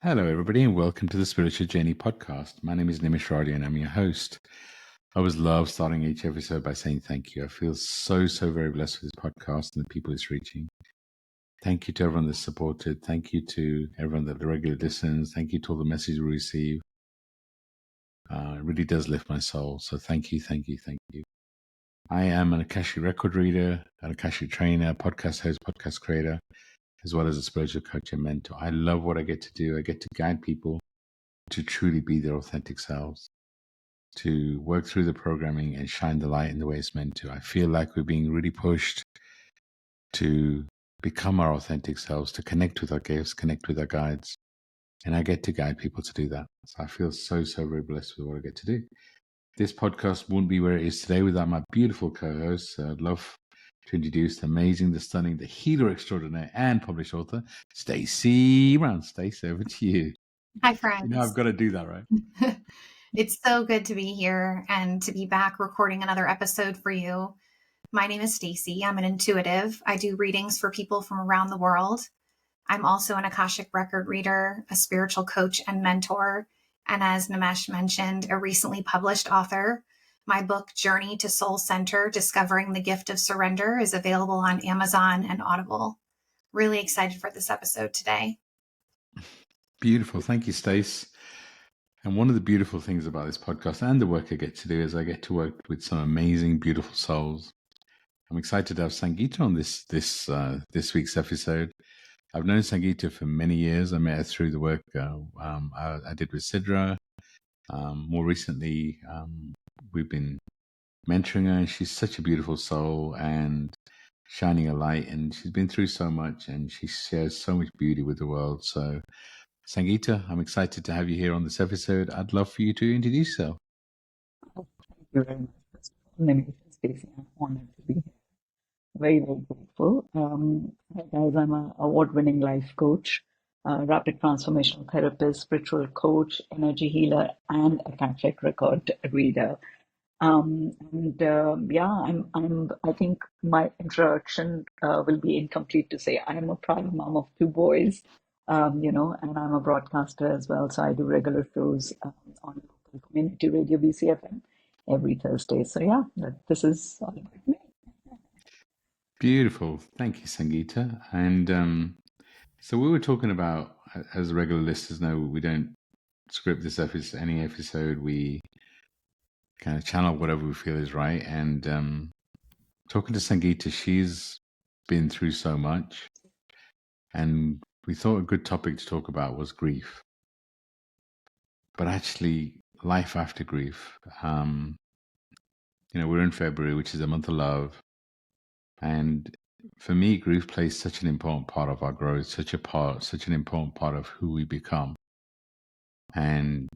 Hello, everybody, and welcome to the Spiritual Journey podcast. My name is Nimesh Radia, and I'm your host. I always love starting each episode by saying thank you. I feel so very blessed with this podcast and the people it's reaching. Thank you to everyone that's supported. Thank you to everyone that regularly listens. Thank you to all the messages we receive. It really does lift my soul. So thank you. I am an Akashic record reader, an Akashic trainer, podcast host, podcast creator, as well as a spiritual coach and mentor. I love what I get to do. I get to guide people to truly be their authentic selves, to work through the programming and shine the light in the way it's meant to. I feel like we're being really pushed to become our authentic selves, to connect with our gifts, connect with our guides. And I get to guide people to do that. So I feel so very blessed with what I get to do. This podcast wouldn't be where it is today without my beautiful co-host. I'd love to introduce the amazing, the stunning, the healer extraordinaire and published author, Stacey Brown. Stacey, over to you. Hi, friends. You know, I've got to do that, right? It's so good to be here and to be back recording another episode for you. My name is Stacey. I'm an intuitive. I do readings for people from around the world. I'm also an Akashic record reader, a spiritual coach and mentor, and as Nimesh mentioned, a recently published author. My book, Journey to Soul Center, Discovering the Gift of Surrender, is available on Amazon and Audible. Really excited for this episode today. Beautiful. Thank you, Stace. And one of the beautiful things about this podcast and the work I get to do is I get to work with some amazing, beautiful souls. I'm excited to have Sangeeta on this week's episode. I've known Sangeeta for many years. I met her through the work I did with Sidra. More recently, we've been mentoring her, and she's such a beautiful soul and shining a light. And she's been through so much, and she shares so much beauty with the world. So, Sangeeta, I'm excited to have you here on this episode. I'd love for you to introduce yourself. Thank you very much. My name is Stacey. I'm honored to be here. Very grateful. Hi guys, I'm an award-winning life coach, rapid transformational therapist, spiritual coach, energy healer, and Akashic record reader. I think my introduction will be incomplete to say I am a proud mom of two boys, and I'm a broadcaster as well. So I do regular shows on local community radio BCFM every Thursday. So this is all about me. Beautiful. Thank you, Sangeeta. And so we were talking about, as regular listeners know, we don't script this episode, any episode. We kind of channel whatever we feel is right. And talking to Sangeeta, she's been through so much. And we thought a good topic to talk about was grief. But actually, life after grief. We're in February, which is a month of love. And for me, grief plays such an important part of our growth, such an important part of who we become. And,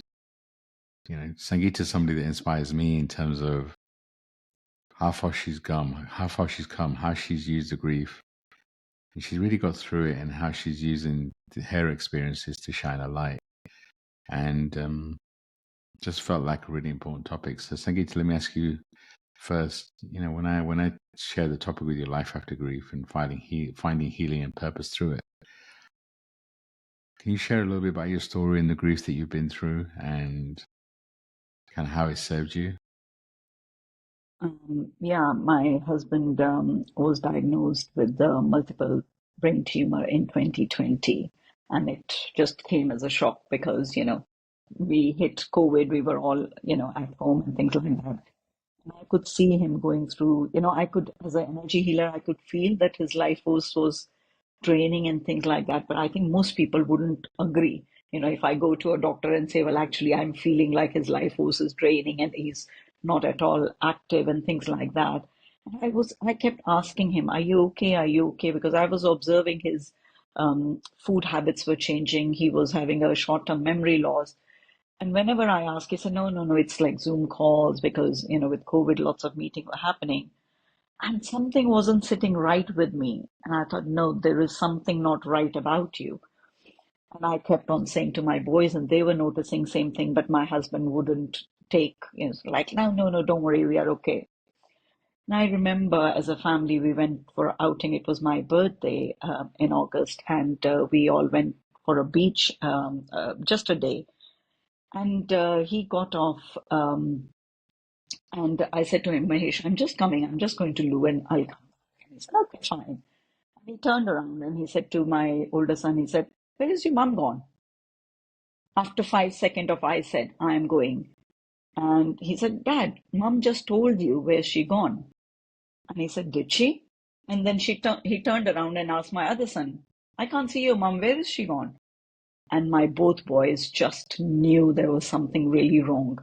Sangeeta is somebody that inspires me in terms of how far she's come, how she's used the grief. And she's really got through it, and how she's using her experiences to shine a light. And just felt like a really important topic. So Sangeeta, let me ask you first, when I share the topic with your life after grief and finding healing and purpose through it, can you share a little bit about your story and the grief that you've been through and kind of how it served you? My husband was diagnosed with multiple brain tumor in 2020, and it just came as a shock because, we hit COVID, we were all, at home and things like that. And I could see him going through, as an energy healer, I could feel that his life was draining and things like that. But I think most people wouldn't agree. If I go to a doctor and say, well, actually, I'm feeling like his life force is draining and he's not at all active and things like that. And I kept asking him, are you okay? Are you okay? Because I was observing his food habits were changing. He was having a short-term memory loss. And whenever I ask, he said, no, it's like Zoom calls because, with COVID, lots of meetings were happening. And something wasn't sitting right with me. And I thought, no, there is something not right about you. And I kept on saying to my boys, and they were noticing same thing, but my husband wouldn't take, like, no, don't worry, we are okay. And I remember as a family, we went for outing. It was my birthday in August, and we all went for a beach, just a day. And he got off, and I said to him, Mahesh, I'm just coming. I'm just going to loo and I'll come. And he said, okay, fine. And he turned around and he said to my older son, he said, where is your mum gone? After 5 seconds of I said, I am going. And he said, Dad, mum just told you where's she gone. And he said, did she? And then he turned around and asked my other son, I can't see your mum. Where is she gone? And my both boys just knew there was something really wrong.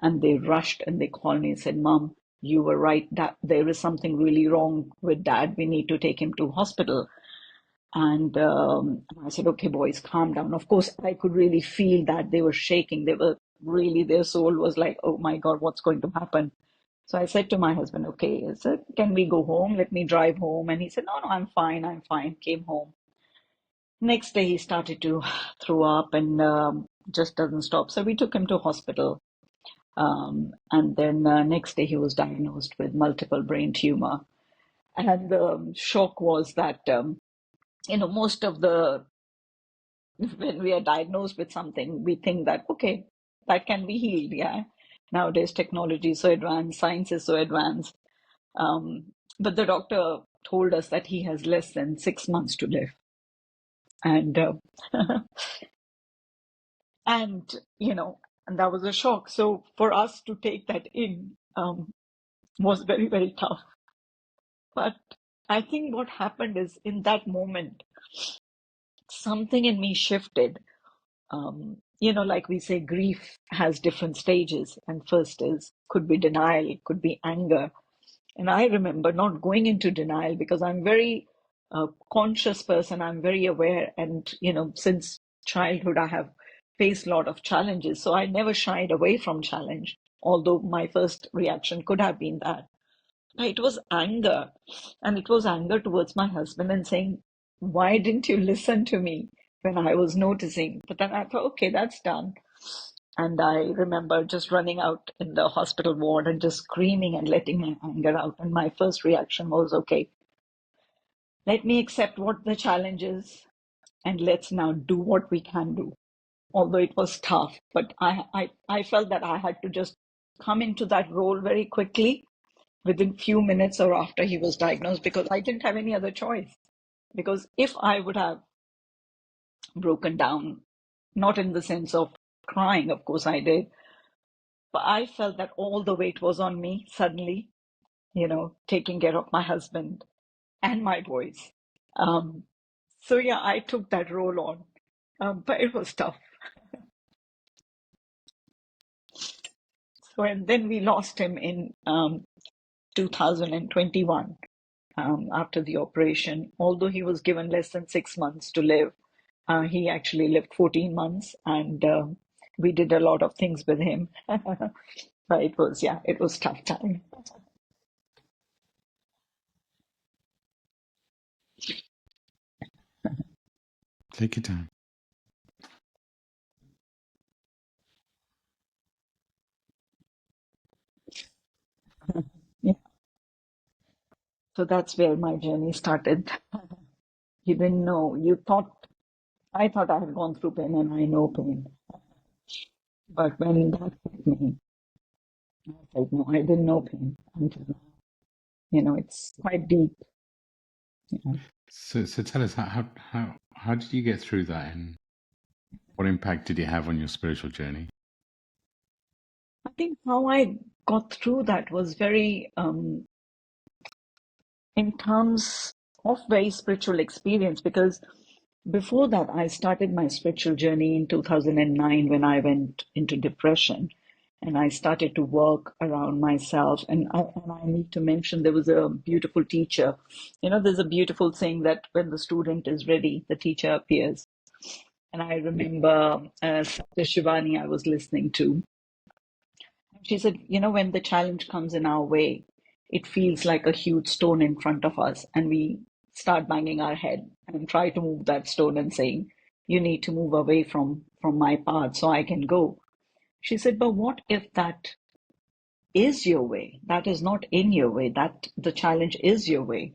And they rushed and they called me and said, Mom, you were right. That there is something really wrong with Dad. We need to take him to hospital. And I said, okay, boys, calm down. Of course, I could really feel that they were shaking. They were really, their soul was like, oh my God, what's going to happen? So I said to my husband, okay, I said, can we go home? Let me drive home. And he said, no, I'm fine. I'm fine. Came home. Next day, he started to throw up and just doesn't stop. So we took him to hospital. And then next day, he was diagnosed with multiple brain tumor. And the shock was that, most of when we are diagnosed with something, we think that, okay, that can be healed. Yeah. Nowadays, technology is so advanced, science is so advanced. But the doctor told us that he has less than 6 months to live. And, and, and that was a shock. So for us to take that in was very, very tough. But I think what happened is in that moment, something in me shifted. Like we say, grief has different stages. And first could be denial, it could be anger. And I remember not going into denial because I'm very conscious person. I'm very aware. And, since childhood, I have faced a lot of challenges. So I never shied away from challenge, although my first reaction could have been that. It was anger. And it was anger towards my husband and saying, why didn't you listen to me when I was noticing? But then I thought, okay, that's done. And I remember just running out in the hospital ward and just screaming and letting my anger out. And my first reaction was, okay, let me accept what the challenge is and let's now do what we can do. Although it was tough, but I felt that I had to just come into that role very quickly within few minutes or after he was diagnosed because I didn't have any other choice. Because if I would have broken down, not in the sense of crying, of course I did, but I felt that all the weight was on me suddenly, taking care of my husband and my boys. So yeah, I took that role on, but it was tough. So, and then we lost him in 2021 after the operation. Although he was given less than 6 months to live, he actually lived 14 months and we did a lot of things with him. But it was tough time. Take your time. Yeah. So that's where my journey started. You didn't know. I thought I had gone through pain and I know pain. But when that hit me, I was like, no, I didn't know pain until now. It's quite deep. So tell us how did you get through that, and what impact did it have on your spiritual journey? I think how I got through that was very, in terms of very spiritual experience, because before that, I started my spiritual journey in 2009 when I went into depression. And I started to work around myself. And I need to mention there was a beautiful teacher. There's a beautiful saying that when the student is ready, the teacher appears. And I remember Satya Shivani I was listening to. She said, when the challenge comes in our way, it feels like a huge stone in front of us. And we start banging our head and try to move that stone and saying, you need to move away from my path so I can go. She said, but what if that is your way? That is not in your way, that the challenge is your way.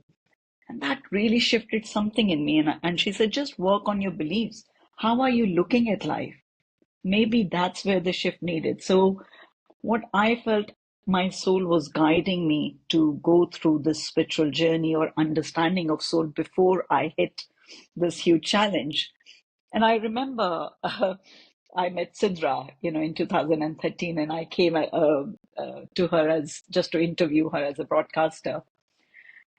And that really shifted something in me. And she said, just work on your beliefs. How are you looking at life? Maybe that's where the shift needed. So what I felt, my soul was guiding me to go through this spiritual journey or understanding of soul before I hit this huge challenge. And I remember I met Sidra, in 2013, and I came to her as just to interview her as a broadcaster.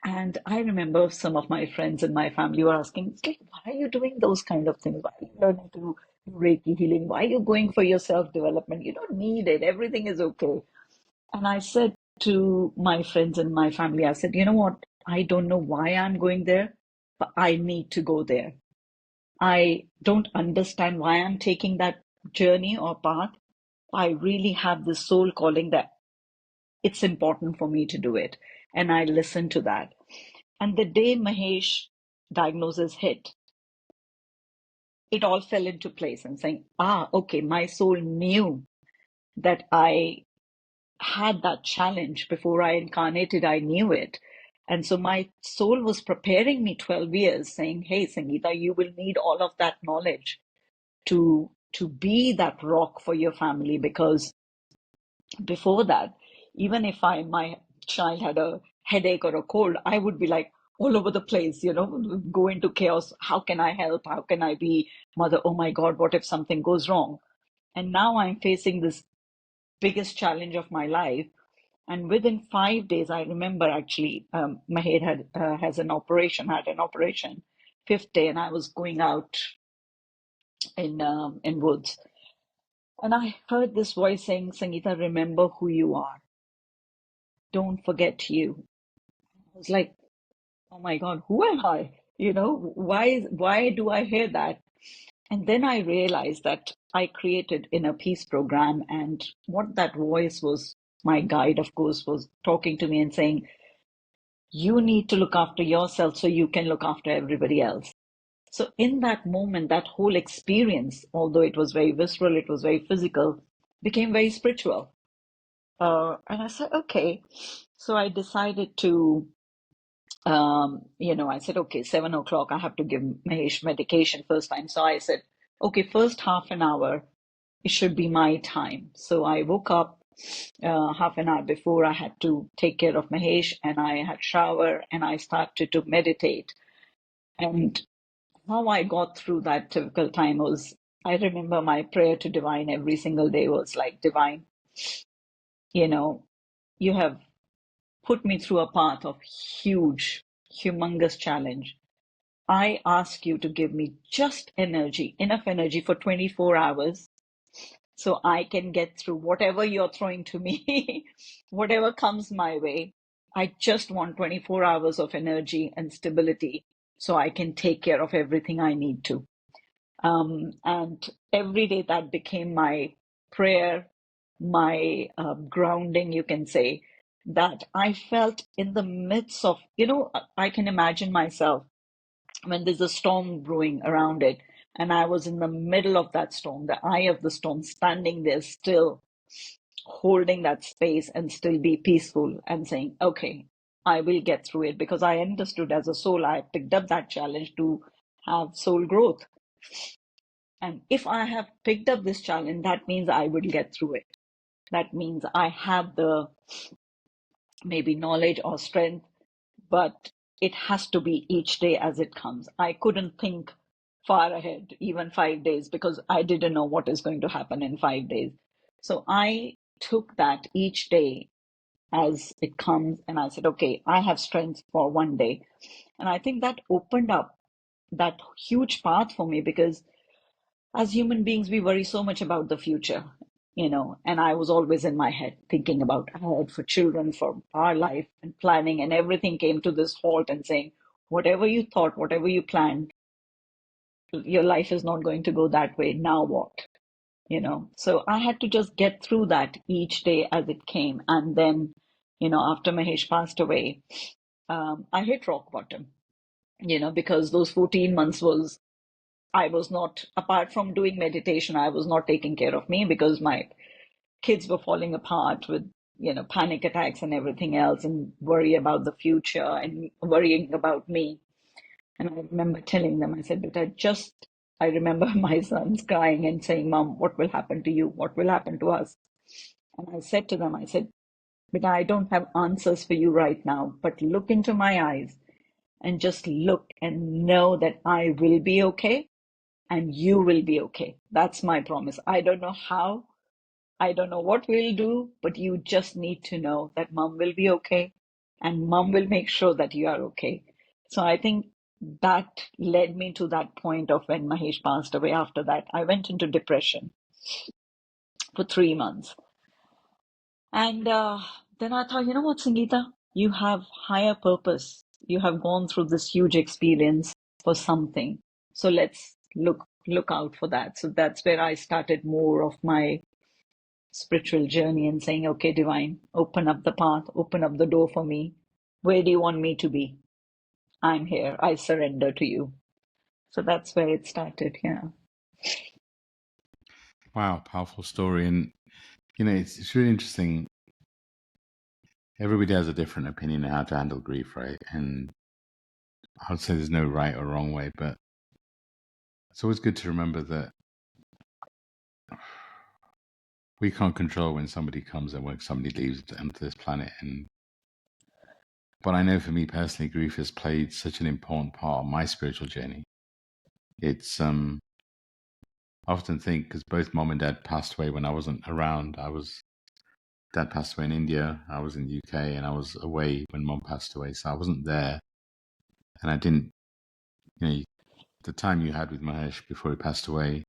And I remember some of my friends and my family were asking, it's like, why are you doing those kind of things? Why are you learning to do Reiki healing? Why are you going for your self-development? You don't need it. Everything is okay. And I said to my friends and my family, I said, you know what? I don't know why I'm going there, but I need to go there. I don't understand why I'm taking that journey or path. I really have this soul calling that it's important for me to do it. And I listened to that. And the day Mahesh diagnosis hit, it all fell into place and saying, okay, my soul knew that I had that challenge before I incarnated. I knew it. And so my soul was preparing me 12 years saying, hey, Sangeeta, you will need all of that knowledge to be that rock for your family, because before that, even if my child had a headache or a cold, I would be like all over the place, go into chaos. How can I help? How can I be mother? Oh my God, what if something goes wrong? And now I'm facing this biggest challenge of my life. And within 5 days, I remember actually, Maher had an operation, fifth day, and I was going out in woods. And I heard this voice saying, Sangeeta, remember who you are. Don't forget you. I was like, oh my God, who am I? Why do I hear that? And then I realized that I created Inner Peace program, and what that voice was, my guide, of course, was talking to me and saying, you need to look after yourself so you can look after everybody else. So in that moment, that whole experience, although it was very visceral, it was very physical, became very spiritual. And I said, okay. So I decided to, I said, okay, 7 o'clock, I have to give Mahesh medication first time. So I said, okay, first half an hour, it should be my time. So I woke up half an hour before. I had to take care of Mahesh, and I had shower, and I started to meditate. And how I got through that difficult time was, I remember my prayer to Divine every single day was like, Divine, you have put me through a path of huge, humongous challenge. I ask you to give me just energy, enough energy for 24 hours so I can get through whatever you're throwing to me, whatever comes my way. I just want 24 hours of energy and stability so I can take care of everything I need to. And every day that became my prayer, my grounding, you can say, that I felt in the midst of, I can imagine myself when there's a storm brewing around it, and I was in the middle of that storm, the eye of the storm, standing there still, holding that space and still be peaceful and saying, okay, I will get through it, because I understood as a soul, I picked up that challenge to have soul growth. And if I have picked up this challenge, that means I will get through it. That means I have the maybe knowledge or strength, but it has to be each day as it comes. I couldn't think far ahead, even 5 days, because I didn't know what is going to happen in 5 days. So I took that each day as it comes, and I said, okay, I have strength for one day. And I think that opened up that huge path for me, because as human beings, we worry so much about the future, and I was always in my head thinking about ahead for children, for our life and planning, and everything came to this halt and saying, whatever you thought, whatever you planned, your life is not going to go that way. Now what? So I had to just get through that each day as it came. And then, after Mahesh passed away, I hit rock bottom, because those 14 months I was not, apart from doing meditation, I was not taking care of me, because my kids were falling apart with, panic attacks and everything else, and worry about the future and worrying about me. And I remember telling them, I said, but I remember my sons crying and saying, Mom, what will happen to you? What will happen to us? And I said to them, I said, but I don't have answers for you right now, but look into my eyes and just look and know that I will be okay and you will be okay. That's my promise. I don't know how, I don't know what we'll do, but you just need to know that mom will be okay and mom will make sure that you are okay. So I think that led me to that point of when Mahesh passed away. After that, I went into depression for 3 months. And then I thought, you know what, Sangeeta, you have higher purpose. You have gone through this huge experience for something. So let's look out for that. So that's where I started more of my spiritual journey and saying, okay, divine, open up the path, open up the door for me. Where do you want me to be? I'm here. I surrender to you. So that's where it started. Yeah. Wow, powerful story. And, it's really interesting. Everybody has a different opinion on how to handle grief, right? And I would say there's no right or wrong way, but it's always good to remember that we can't control when somebody comes and when somebody leaves onto this planet. But I know for me personally, grief has played such an important part of my spiritual journey. It's I often think, because both mom and dad passed away when I wasn't around. Dad passed away in India, I was in the UK, and I was away when mom passed away, so I wasn't there. And I didn't, the time you had with Mahesh before he passed away,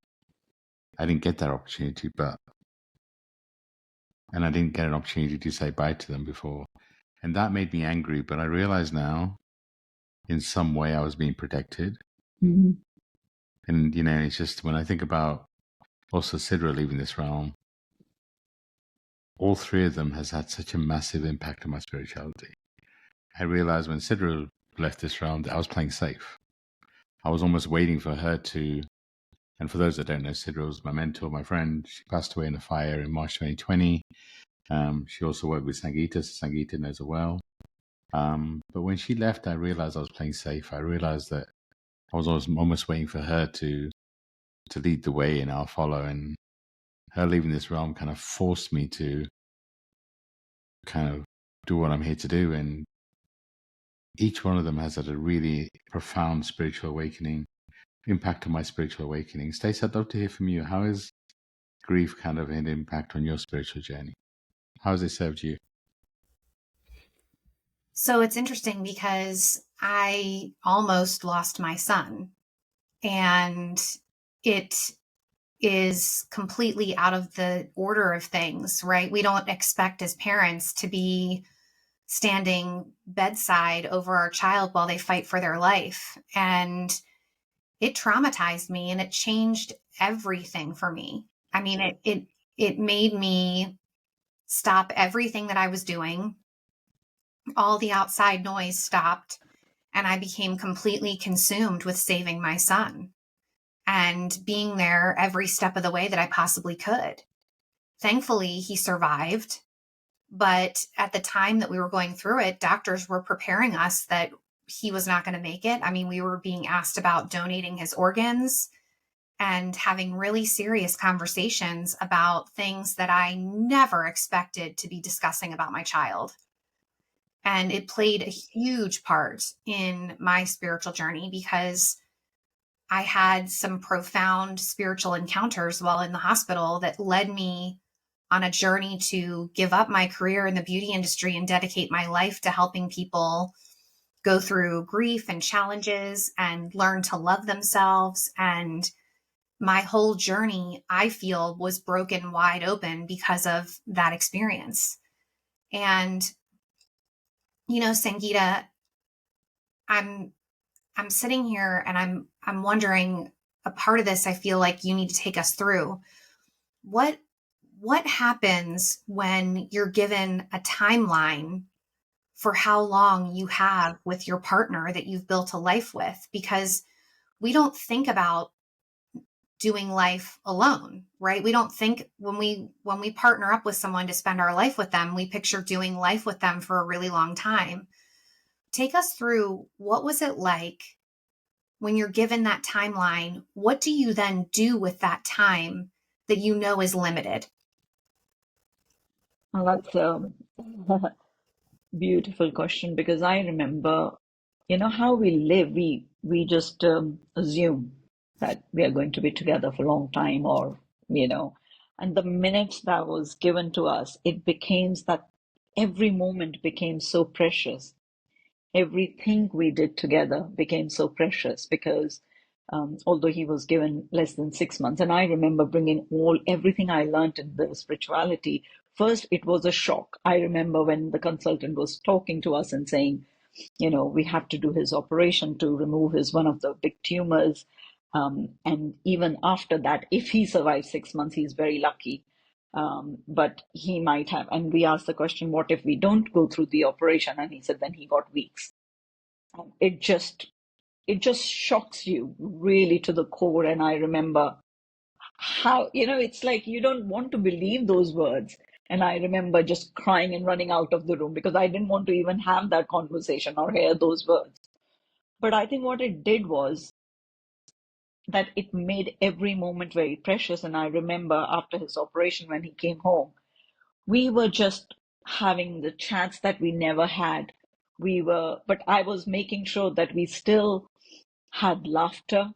I didn't get that opportunity, and I didn't get an opportunity to say bye to them before. And that made me angry, but I realize now, in some way, I was being protected. Mm-hmm. And, it's just when I think about also Sidra leaving this realm, all three of them has had such a massive impact on my spirituality. I realized when Sidra left this realm that I was playing safe. I was almost waiting for her to, and for those that don't know, Sidra was my mentor, my friend. She passed away in a fire in March 2020. She also worked with Sangeeta, so Sangeeta knows her well. But when she left, I realized I was playing safe. I realized that I was almost waiting for her to lead the way and I'll follow. And her leaving this realm kind of forced me to kind of do what I'm here to do. And each one of them has had a really profound spiritual awakening, impact on my spiritual awakening. Stacey, I'd love to hear from you. How has grief kind of had an impact on your spiritual journey? How has it served you? So it's interesting because I almost lost my son, and it is completely out of the order of things, right? We don't expect as parents to be standing bedside over our child while they fight for their life. And it traumatized me and it changed everything for me. I mean, it made me stop everything that I was doing. All the outside noise stopped, and I became completely consumed with saving my son and being there every step of the way that I possibly could. Thankfully, he survived. But at the time that we were going through it, doctors were preparing us that he was not going to make it. I mean, we were being asked about donating his organs and having really serious conversations about things that I never expected to be discussing about my child. And it played a huge part in my spiritual journey because I had some profound spiritual encounters while in the hospital that led me on a journey to give up my career in the beauty industry and dedicate my life to helping people go through grief and challenges and learn to love themselves. And my whole journey, I feel, was broken wide open because of that experience. And, Sangeeta, I'm sitting here and I'm wondering, a part of this I feel like you need to take us through. What happens when you're given a timeline for how long you have with your partner that you've built a life with? Because we don't think about doing life alone, right? We don't think when we partner up with someone to spend our life with them, we picture doing life with them for a really long time. Take us through, what was it like when you're given that timeline, what do you then do with that time that you know is limited? Well, that's a beautiful question because I remember, how we live. We just assume that we are going to be together for a long time, or you know, and the minute that was given to us, it became that every moment became so precious. Everything we did together became so precious because although he was given less than 6 months, and I remember bringing everything I learned in the spirituality. First, it was a shock. I remember when the consultant was talking to us and saying, we have to do his operation to remove his one of the big tumors. And even after that, if he survives 6 months, he's very lucky. But he might have. And we asked the question, what if we don't go through the operation? And he said, then he got weeks. And it just shocks you really to the core. And I remember how, it's like you don't want to believe those words. And I remember just crying and running out of the room because I didn't want to even have that conversation or hear those words. But I think what it did was that it made every moment very precious. And I remember after his operation, when he came home, we were just having the chats that we never had. But I was making sure that we still had laughter.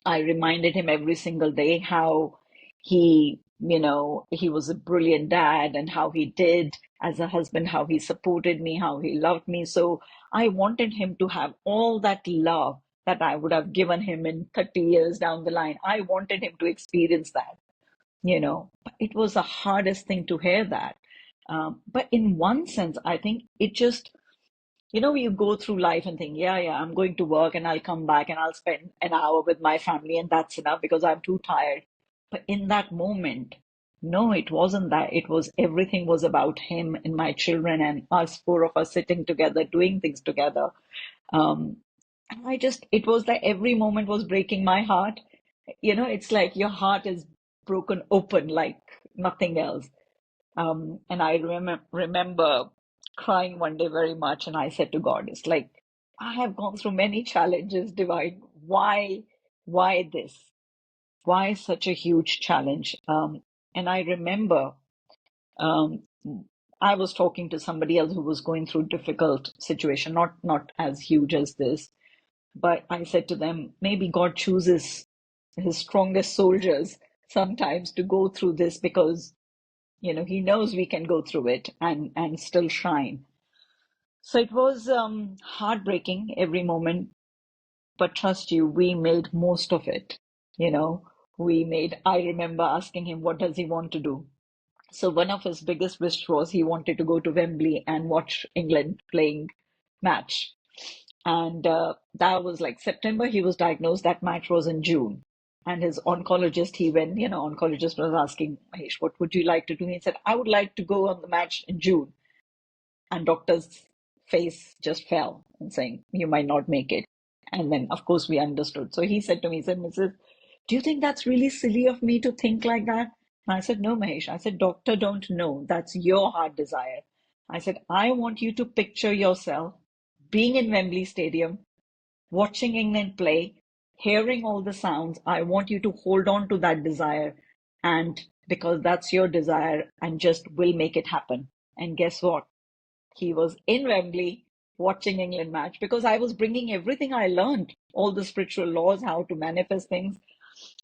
I reminded him every single day how he was a brilliant dad and how he did as a husband, how he supported me, how he loved me. So I wanted him to have all that love that I would have given him in 30 years down the line. I wanted him to experience that. But it was the hardest thing to hear that. But in one sense, I think it just you go through life and think, yeah, yeah, I'm going to work and I'll come back and I'll spend an hour with my family and that's enough because I'm too tired. But in that moment, no, it wasn't that. It was everything was about him and my children and us, four of us sitting together, doing things together. And it was like every moment was breaking my heart. It's like your heart is broken open like nothing else. And I remember crying one day very much, and I said to God, it's like, I have gone through many challenges, Divine. Why this? Why such a huge challenge? And I remember um, I was talking to somebody else who was going through difficult situation, not as huge as this, but I said to them, maybe God chooses his strongest soldiers sometimes to go through this because he knows we can go through it and still shine. So it was heartbreaking every moment, but trust you, we made most of it. You know, I remember asking him, what does he want to do? So one of his biggest wish was he wanted to go to Wembley and watch England playing match. And that was like September, he was diagnosed. That match was in June. And his oncologist, oncologist was asking, Mahesh, what would you like to do? He said, I would like to go on the match in June. And doctor's face just fell and saying, you might not make it. And then, of course, we understood. So he said to me, he said, Mrs., do you think that's really silly of me to think like that? And I said, no, Mahesh. I said, doctor don't know. That's your heart desire. I said, I want you to picture yourself being in Wembley Stadium, watching England play, hearing all the sounds. I want you to hold on to that desire. And because that's your desire, and just will make it happen. And guess what? He was in Wembley watching England match because I was bringing everything I learned, all the spiritual laws, how to manifest things.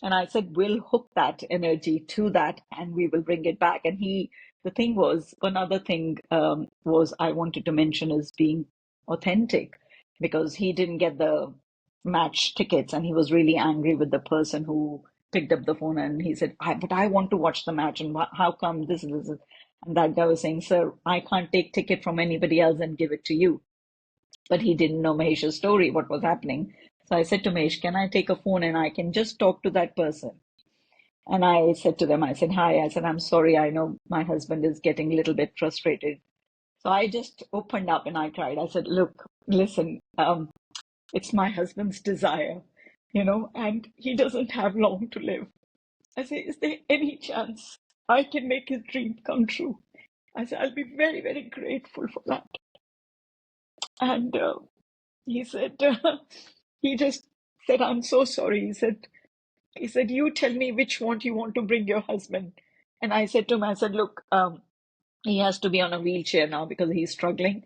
And I said, we'll hook that energy to that and we will bring it back. And the thing was, another thing was I wanted to mention is being authentic because he didn't get the match tickets and he was really angry with the person who picked up the phone and he said, but I want to watch the match and how come this is. And that guy was saying, sir, I can't take ticket from anybody else and give it to you. But he didn't know Mahesh's story, what was happening. So I said to Mahesh, can I take a phone and I can just talk to that person? And I said to them, I said, hi, I said, I'm sorry, I know my husband is getting a little bit frustrated. So I just opened up and I cried. I said, look, listen, it's my husband's desire, and he doesn't have long to live. I said, is there any chance I can make his dream come true? I said, I'll be very, very grateful for that. And he said, he just said, I'm so sorry. He said, you tell me which one you want to bring your husband. And I said to him, I said, look, he has to be on a wheelchair now because he's struggling.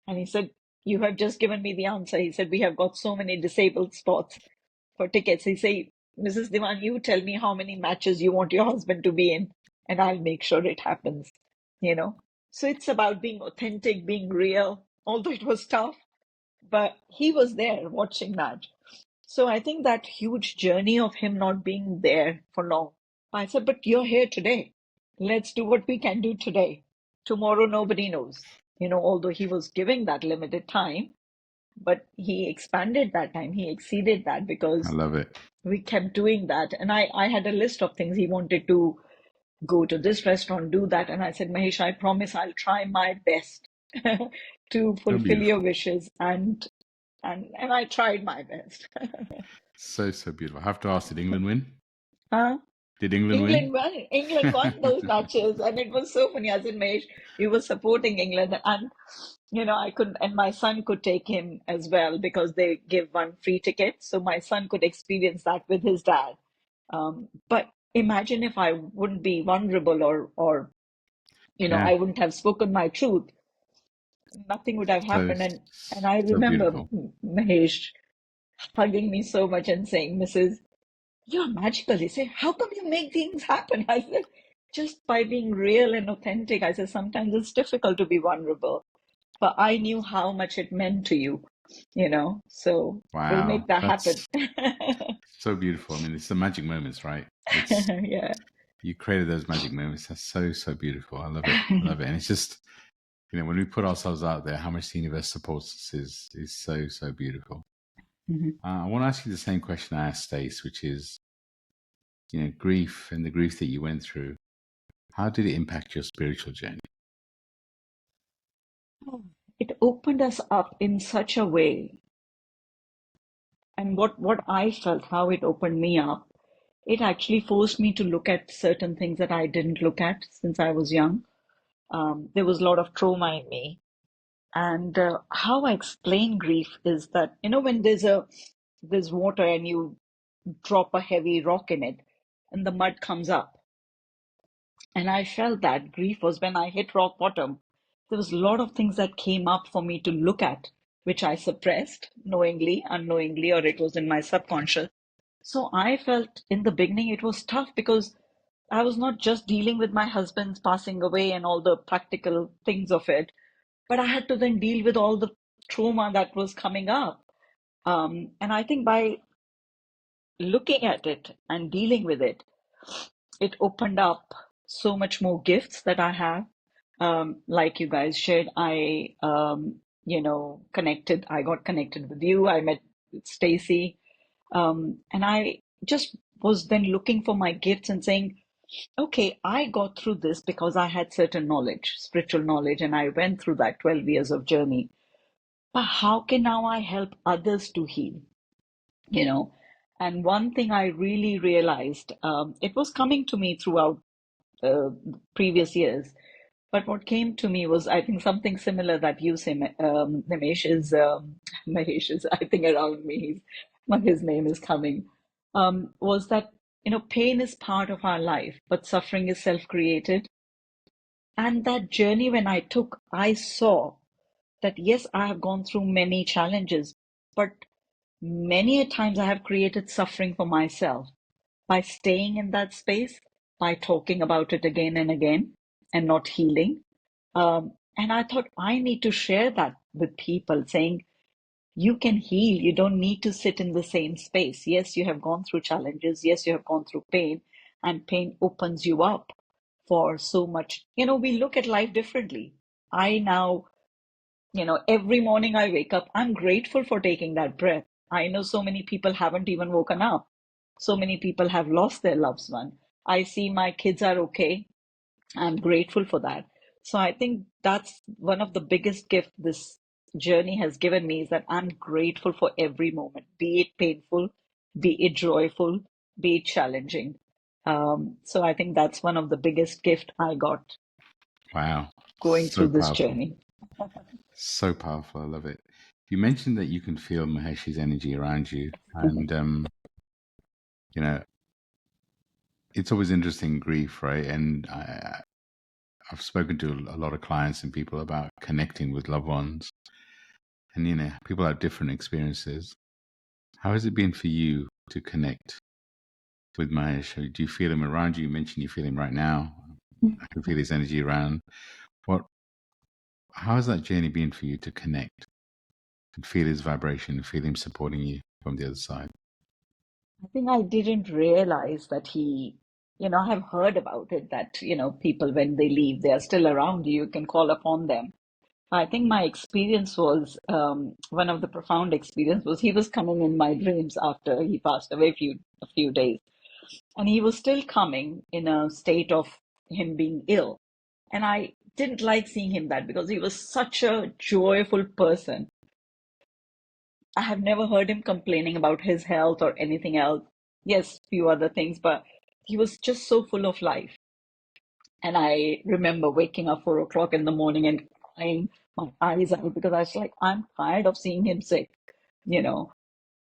And he said, you have just given me the answer. He said, we have got so many disabled spots for tickets. He said, Mrs. Dewan, you tell me how many matches you want your husband to be in, and I'll make sure it happens. You know? So it's about being authentic, being real, although it was tough, but he was there watching that. So I think that huge journey of him not being there for long. I said, but you're here today. Let's do what we can do today. Tomorrow, nobody knows. Although he was giving that limited time, but he expanded that time. He exceeded that I because love it. we kept doing that. And I had a list of things he wanted to go to this restaurant, do that. And I said, Mahesh, I promise I'll try my best to So fulfill your beautiful. wishes. And I tried my best. So, so beautiful. I have to ask, did England win? Huh? Did England England win? won. England won those matches, and it was so funny. I said, Mahesh, we were supporting England, and I couldn't, and my son could take him as well because they give one free ticket, so my son could experience that with his dad. But imagine if I wouldn't be vulnerable, or Yeah. I wouldn't have spoken my truth, nothing would have So, happened. And I so remember beautiful. Mahesh hugging me so much and saying, Mrs. You're magical. He said, how come you make things happen? I said, just by being real and authentic. I said, sometimes it's difficult to be vulnerable, but I knew how much it meant to you, so we'll Wow. make that happen. That's so beautiful. I mean, it's the magic moments, right? It's Yeah. You created those magic moments. That's so, so beautiful. I love it. I love it. And it's just, when we put ourselves out there, how much the universe supports us is so, so beautiful. Mhm. I want to ask you the same question I asked Stace, which is, grief and the grief that you went through, how did it impact your spiritual journey? It opened us up in such a way. And what I felt, how it opened me up, it actually forced me to look at certain things that I didn't look at since I was young. There was a lot of trauma in me. And how I explain grief is that, when there's water and you drop a heavy rock in it and the mud comes up. And I felt that grief was when I hit rock bottom. There was a lot of things that came up for me to look at, which I suppressed knowingly, unknowingly, or it was in my subconscious. So I felt in the beginning it was tough because I was not just dealing with my husband's passing away and all the practical things of it, but I had to then deal with all the trauma that was coming up. And I think by looking at it and dealing with it, it opened up so much more gifts that I have. Like you guys shared, I got connected with you. I met Stacey. And I just was then looking for my gifts and saying, okay, I got through this because I had certain knowledge, spiritual knowledge, and I went through that 12 years of journey. But how can now I help others to heal? You know, and one thing I really realized, it was coming to me throughout previous years, but what came to me was, I think, something similar that you say, Nimesh is, Mahesh is, I think, around me. His name is coming. Was that, pain is part of our life, but suffering is self-created. And that journey when I took, I saw that yes, I have gone through many challenges, but many a times I have created suffering for myself by staying in that space, by talking about it again and again and not healing. And I thought I need to share that with people, saying, you can heal. You don't need to sit in the same space. Yes, you have gone through challenges. Yes, you have gone through pain, and pain opens you up for so much. We look at life differently. I now, every morning I wake up, I'm grateful for taking that breath. I know so many people haven't even woken up. So many people have lost their loved one. I see my kids are okay. I'm grateful for that. So I think that's one of the biggest gifts this journey has given me, is that I'm grateful for every moment, be it painful, be it joyful, be it challenging. So I think that's one of the biggest gift I got Wow. going So through this powerful. journey. So powerful. I love it. You mentioned that you can feel Mahesh's energy around you, and you know, it's always interesting grief, right? And I've spoken to a lot of clients and people about connecting with loved ones, and people have different experiences. How has it been for you to connect with Mahesh? Do you feel him around you? You mentioned you feel him right now. I can feel his energy around. How has that journey been for you to connect and feel his vibration, feel him supporting you from the other side? I think I didn't realize that I have heard about it that, people when they leave, they are still around you, you can call upon them. I think my experience was one of the profound experience was he was coming in my dreams after he passed away a few days, and he was still coming in a state of him being ill, and I didn't like seeing him that because he was such a joyful person. I have never heard him complaining about his health or anything else. Yes, few other things, but he was just so full of life. And I remember waking up 4 o'clock in the morning and crying my eyes out because I was like, I'm tired of seeing him sick, you know.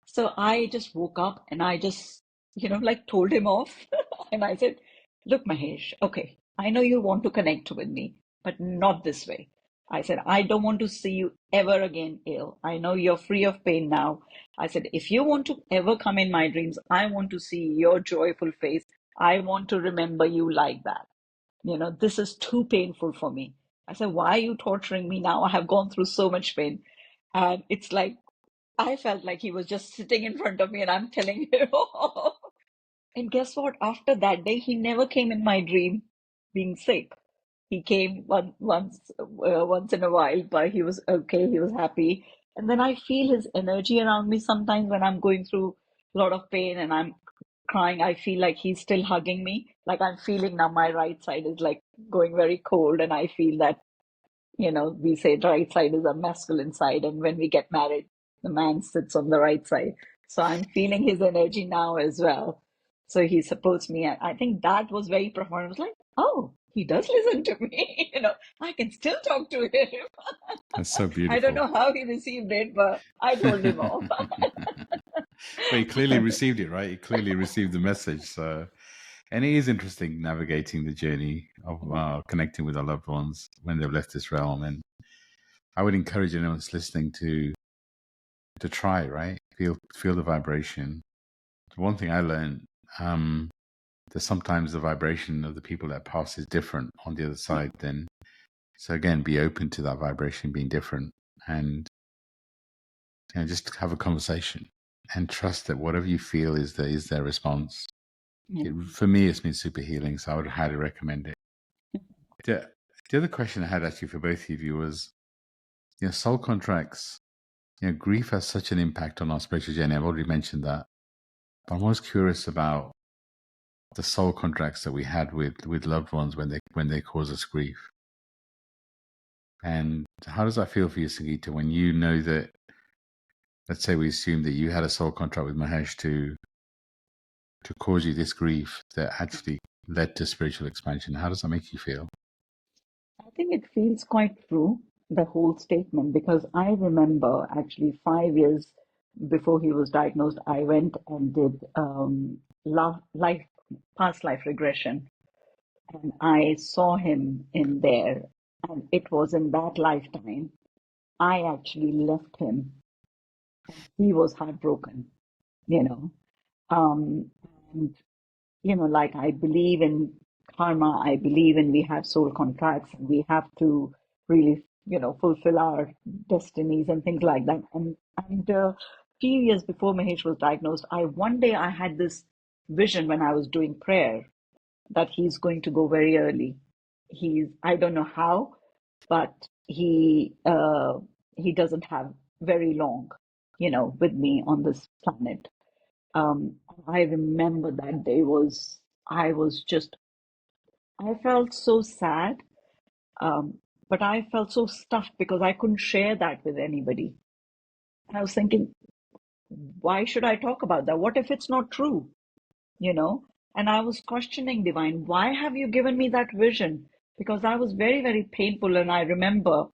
So I just woke up and I just, like told him off. And I said, look, Mahesh, okay, I know you want to connect with me, but not this way. I said, I don't want to see you ever again ill. I know you're free of pain now. I said, if you want to ever come in my dreams, I want to see your joyful face. I want to remember you like that. This is too painful for me. I said, why are you torturing me now? I have gone through so much pain. And it's like, I felt like he was just sitting in front of me and I'm telling him. And guess what? After that day, he never came in my dream being sick. He came once in a while, but he was okay. He was happy. And then I feel his energy around me sometimes when I'm going through a lot of pain and I'm crying. I feel like he's still hugging me. Like I'm feeling now my right side is like going very cold, and I feel that we say the right side is a masculine side, and when we get married, the man sits on the right side. So I'm feeling his energy now as well. So he supports me. And I think that was very profound. I was like, oh, he does listen to me. I can still talk to him. That's so I don't beautiful. know how he received it, but I told him off. But he clearly received it, right? He clearly received the message. So, and it is interesting navigating the journey of connecting with our loved ones when they've left this realm. And I would encourage anyone that's listening to try, right? Feel the vibration. One thing I learned, that sometimes the vibration of the people that pass is different on the other side. Then, so again, be open to that vibration being different, and just have a conversation and trust that whatever you feel is their response. For me, it's been super healing, so I would highly recommend it. The other question I had actually for both of you was, soul contracts. Grief has such an impact on our spiritual journey. I've already mentioned that, but I'm always curious about the soul contracts that we had with loved ones when they cause us grief. And how does that feel for you, Sangeeta, when you know that, let's say we assume that you had a soul contract with Mahesh to cause you this grief that actually led to spiritual expansion? How does that make you feel? I think it feels quite true, the whole statement, because I remember actually 5 years before he was diagnosed, I went and did past life regression, and I saw him in there, and it was in that lifetime I actually left him. He was heartbroken, you know. Um, and like I believe in karma, I believe in we have soul contracts and we have to really, fulfill our destinies and things like that. And few years before Mahesh was diagnosed, one day I had this vision when I was doing prayer that he's going to go very early. I don't know how, but he doesn't have very long, with me on this planet. um, I remember that day I was just, I felt so sad, um, but I felt so stuffed because I couldn't share that with anybody. And I was thinking, why should I talk about that? What if it's not true? You know? And I was questioning Divine, why have you given me that vision? Because I was very, very painful. And I remember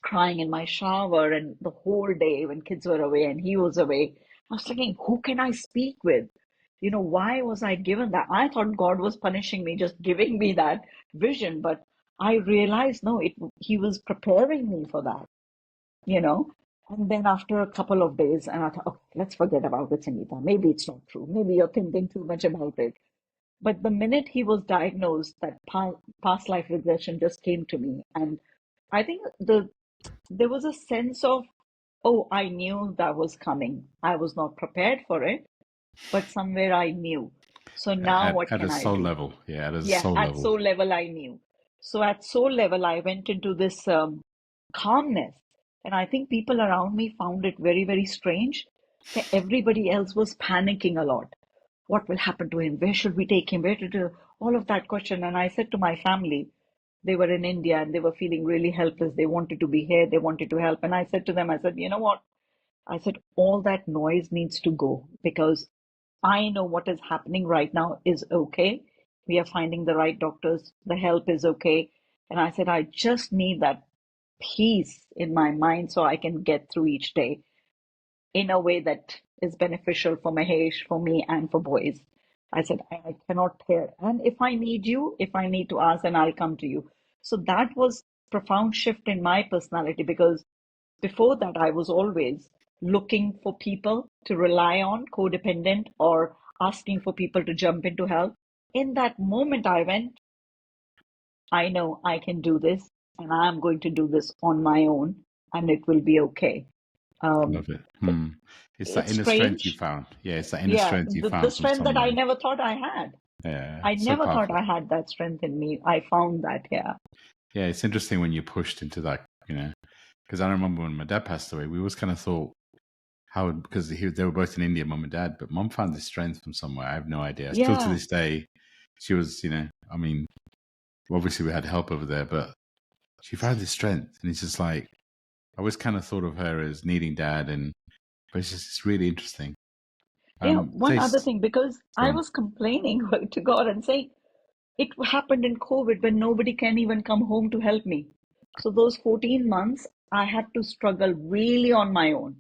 crying in my shower, and the whole day when kids were away and he was away, I was thinking, who can I speak with? Why was I given that? I thought God was punishing me, just giving me that vision, but I realized no, he was preparing me for that, you know. And then after a couple of days, and I thought, okay, let's forget about it, Sangeeta. Maybe it's not true. Maybe you're thinking too much about it. But the minute he was diagnosed, that past life regression just came to me, and I think there was a sense of, oh, I knew that was coming. I was not prepared for it, but somewhere I knew. So now what At can a I soul do? level. Yeah, at a Yeah, soul at level. soul level, I knew. So at soul level, I went into this calmness. And I think people around me found it very, very strange that everybody else was panicking a lot. What will happen to him? Where should we take him? Where to do all of that question? And I said to my family, they were in India and they were feeling really helpless. They wanted to be here. They wanted to help. And I said to them, I said, you know what? I said, all that noise needs to go because I know what is happening right now is okay. We are finding the right doctors. The help is okay. And I said, I just need that peace in my mind so I can get through each day in a way that is beneficial for Mahesh, for me, and for boys. I said, I cannot hear. And if I need you, if I need to ask, then I'll come to you. So that was profound shift in my personality because before that, I was always looking for people to rely on, codependent, or asking for people to jump in to help. In that moment, I went, I know I can do this, and I'm going to do this on my own, and it will be okay. Um, Love it. It's that it's inner strength you strange. found. Yeah, it's that inner Yeah, strength you the found from strength that I somewhere. never thought I had. Yeah, I so never thought powerful. I had that strength in me. I found that, yeah. Yeah, it's interesting when you're pushed into that, because I remember when my dad passed away, we always kind of thought, how, because they were both in India, mum and dad, but mum found this strength from somewhere. I have no idea. Still to Yeah, this day, she was, I mean, obviously we had help over there, but she found this strength. And it's just like, I always kind of thought of her as needing dad, but it's really interesting. yeah. One other Taste, thing, because go I on. was complaining to God and saying, it happened in COVID when nobody can even come home to help me. So those 14 months, I had to struggle really on my own,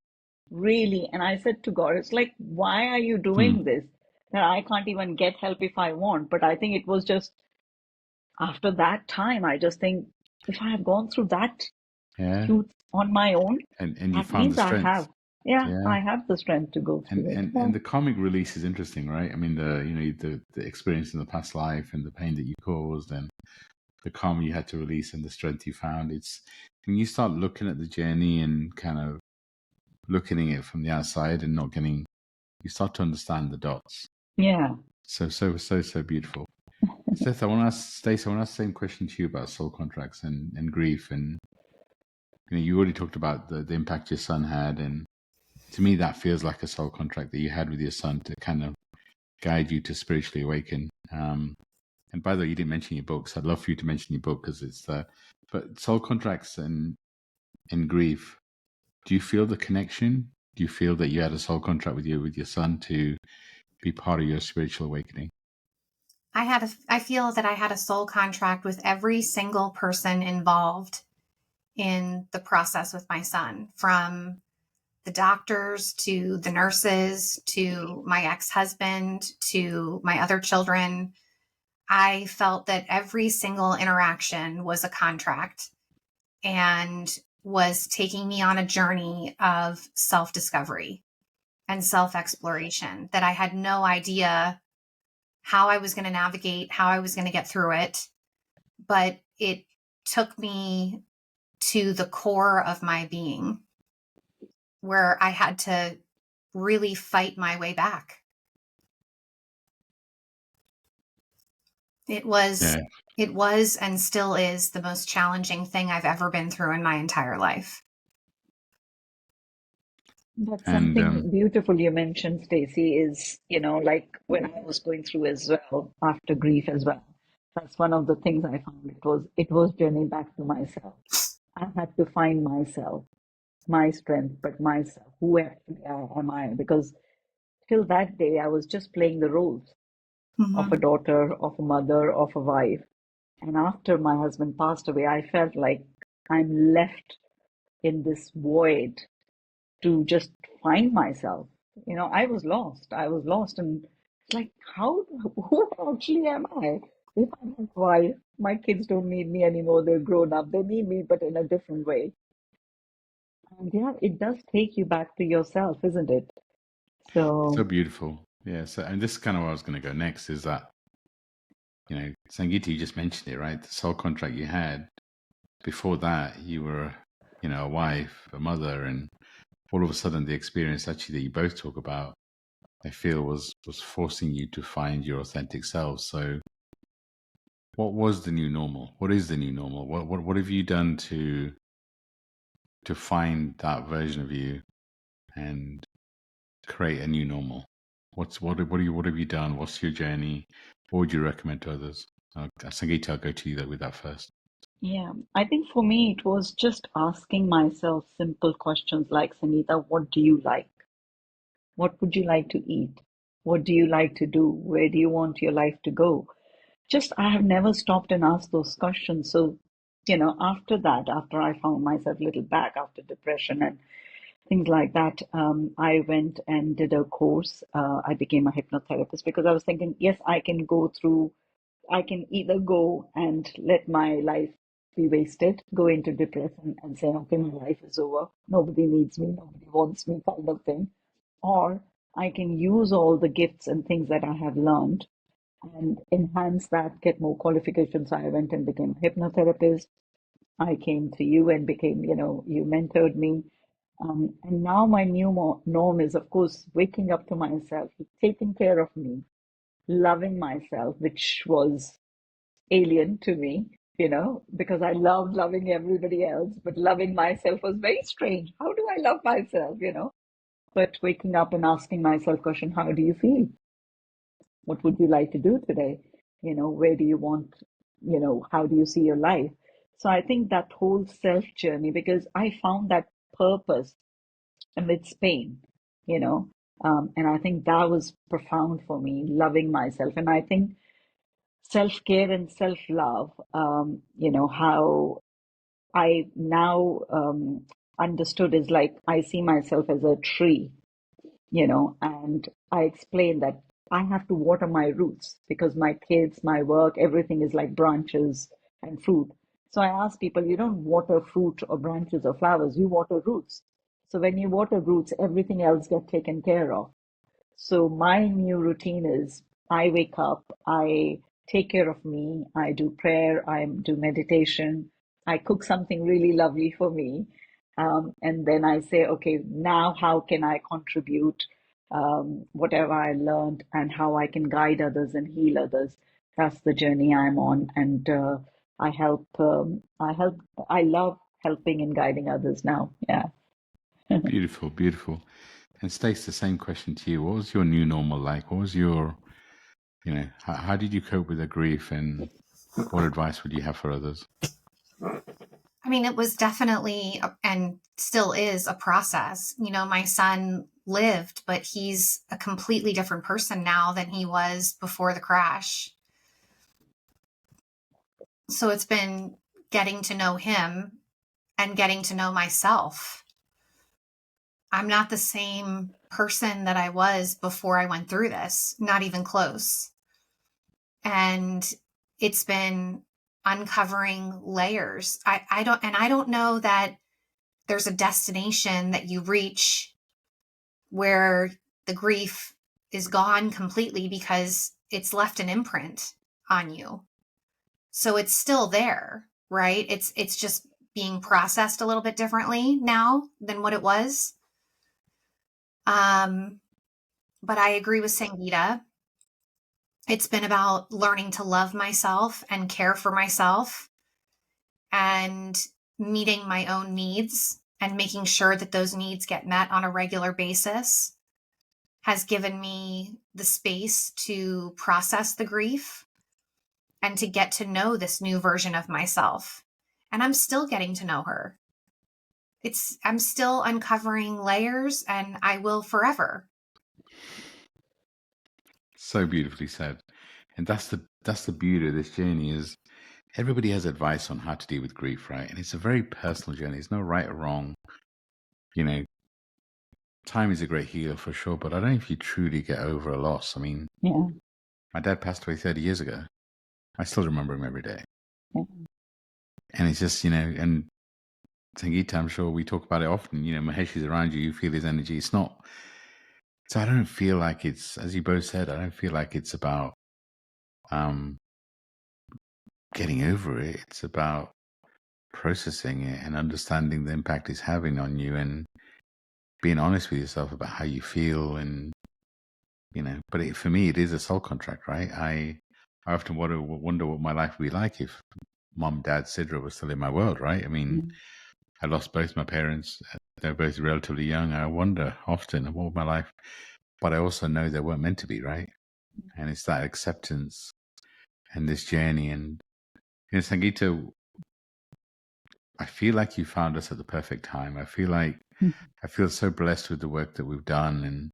really. And I said to God, it's like, why are you Hmm. doing this? That I can't even get help if I want. But I think it was just after that time, I just think if I have gone through that Yeah. huge on my own, And you that found the means strength. I Yeah. have the strength to go And, through it. and Yeah. and the comic release is interesting, right? I mean, the experience in the past life and the pain that you caused and the karma you had to release and the strength you found. It's when you start looking at the journey and kind of looking at it from the outside and not getting, you start to understand the dots. Yeah. So beautiful. Stacey, I want to ask the same question to you about soul contracts and grief. And you already talked about the impact your son had, and to me that feels like a soul contract that you had with your son to kind of guide you to spiritually awaken. And by the way, you didn't mention your books. I'd love for you to mention your book because it's but soul contracts and grief. Do you feel the connection? Do you feel that you had a soul contract with your son to be part of your spiritual awakening? I feel that I had a soul contract with every single person involved in the process with my son, from the doctors to the nurses to my ex-husband to my other children. I felt that every single interaction was a contract and was taking me on a journey of self-discovery and self-exploration that I had no idea how I was going to navigate, how I was going to get through it. But it took me to the core of my being where I had to really fight my way back. It was Yeah. it was and still is the most challenging thing I've ever been through in my entire life. That's And something beautiful you mentioned, Stacey, is, like when I was going through as well, after grief as well. That's one of the things I found. It was journey back to myself. I had to find myself, my strength, but myself. Who actually am I? Because till that day, I was just playing the roles of a Mm-hmm. daughter, of a mother, of a wife. And after my husband passed away, I felt like I'm left in this void to just find myself. I was lost. I was lost, and it's like, who actually am I? If I'm a wife, my kids don't need me anymore. They're grown up. They need me, but in a different way. And yeah, it does take you back to yourself, isn't it? So So, beautiful. Yeah. So, and this is kind of where I was going to go next is that, Sangeeta, you just mentioned it, right? The soul contract you had before that, you were, a wife, a mother, and all of a sudden the experience actually that you both talk about, I feel was forcing you to find your authentic self. So what was the new normal? What is the new normal? What have you done to find that version of you and create a new normal? What have you done? What's your journey? What would you recommend to others? Sangeeta, I'll go to you with that first. yeah, I think for me, it was just asking myself simple questions like, Sangeeta, what do you like? What would you like to eat? What do you like to do? Where do you want your life to go? Just, I have never stopped and asked those questions. So, after that, after I found myself a little back after depression and things like that, I went and did a course. I became a hypnotherapist because I was thinking, yes, I can either go and let my life be wasted, go into depression and say, okay, my life is over. Nobody needs me. Nobody wants me, kind of thing. Or I can use all the gifts and things that I have learned and enhance that, get more qualifications. So I went and became a hypnotherapist. I came to you and became, you mentored me. And now my new norm is, of course, waking up to myself, taking care of me, loving myself, which was alien to me, because I loved loving everybody else, but loving myself was very strange. How do I love myself? But waking up and asking myself question, how do you feel? What would you like to do today? Where do you want, how do you see your life? So I think that whole self journey, because I found that purpose amidst pain, you know, and I think that was profound for me, loving myself. And I think self care and self love, how I now understood is like I see myself as a tree, and I explain that I have to water my roots because my kids, my work, everything is like branches and fruit. So I ask people, you don't water fruit or branches or flowers, you water roots. So when you water roots, everything else gets taken care of. So my new routine is I wake up, I take care of me, I do prayer, I do meditation, I cook something really lovely for me. And then I say, okay, now how can I contribute whatever I learned and how I can guide others and heal others? That's the journey I'm on. And I help, I love helping and guiding others now. Yeah. Beautiful, beautiful. And Stace, the same question to you. What was your new normal like? What was your, how did you cope with the grief, and what advice would you have for others? I mean, it was definitely and still is a process. My son lived, but he's a completely different person now than he was before the crash. So it's been getting to know him and getting to know myself. I'm not the same person that I was before I went through this, not even close. And it's been uncovering layers. I don't know that there's a destination that you reach where the grief is gone completely, because it's left an imprint on you. So it's still there, right? It's just being processed a little bit differently now than what it was. But I agree with Sangeeta. It's been about learning to love myself and care for myself and meeting my own needs and making sure that those needs get met on a regular basis has given me the space to process the grief and to get to know this new version of myself. And I'm still getting to know her. I'm still uncovering layers, and I will forever. So beautifully said. And that's the beauty of this journey is everybody has advice on how to deal with grief, right? And it's a very personal journey. There's no right or wrong. You know, time is a great healer for sure, but I don't know if you truly get over a loss. I mean, Yeah. my dad passed away 30 years ago. I still remember him every day. Yeah. And it's just, and Sangeeta, I'm sure we talk about it often. Mahesh is around you, you feel his energy. It's not, so I don't feel like it's, as you both said, I don't feel like it's about getting over it. It's about processing it and understanding the impact it's having on you and being honest with yourself about how you feel. And, but for me, it is a soul contract, right? I often wonder what my life would be like if mom, dad, Sidra was still in my world, right? I mean, I lost both my parents. They're both relatively young. I wonder often what would my life, but I also know they weren't meant to be, right? And it's that acceptance and this journey. And, Sangeeta, I feel like you found us at the perfect time. I feel so blessed with the work that we've done and,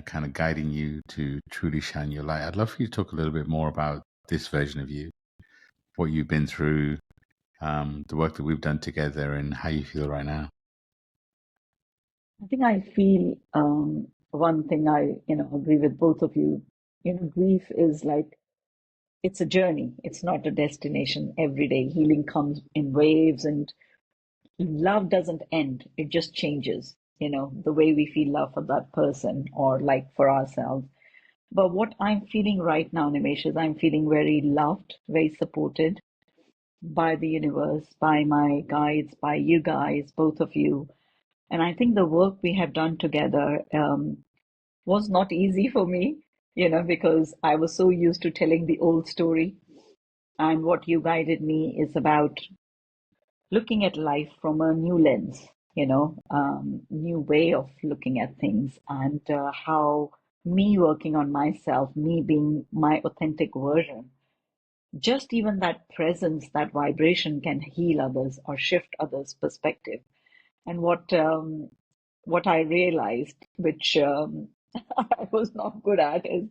kind of guiding you to truly shine your light. I'd love for you to talk a little bit more about this version of you, what you've been through, the work that we've done together and how you feel right now. I think I feel one thing I agree with both of you. Grief is like it's a journey. It's not a destination every day. Healing comes in waves, and love doesn't end. It just changes. The way we feel love for that person or like for ourselves. But what I'm feeling right now, Nimesh, is I'm feeling very loved, very supported by the universe, by my guides, by you guys, both of you. And I think the work we have done together was not easy for me, because I was so used to telling the old story. And what you guided me is about looking at life from a new lens, new way of looking at things, and how me working on myself, me being my authentic version, just even that presence, that vibration can heal others or shift others' perspective. And what I realized, which I was not good at, is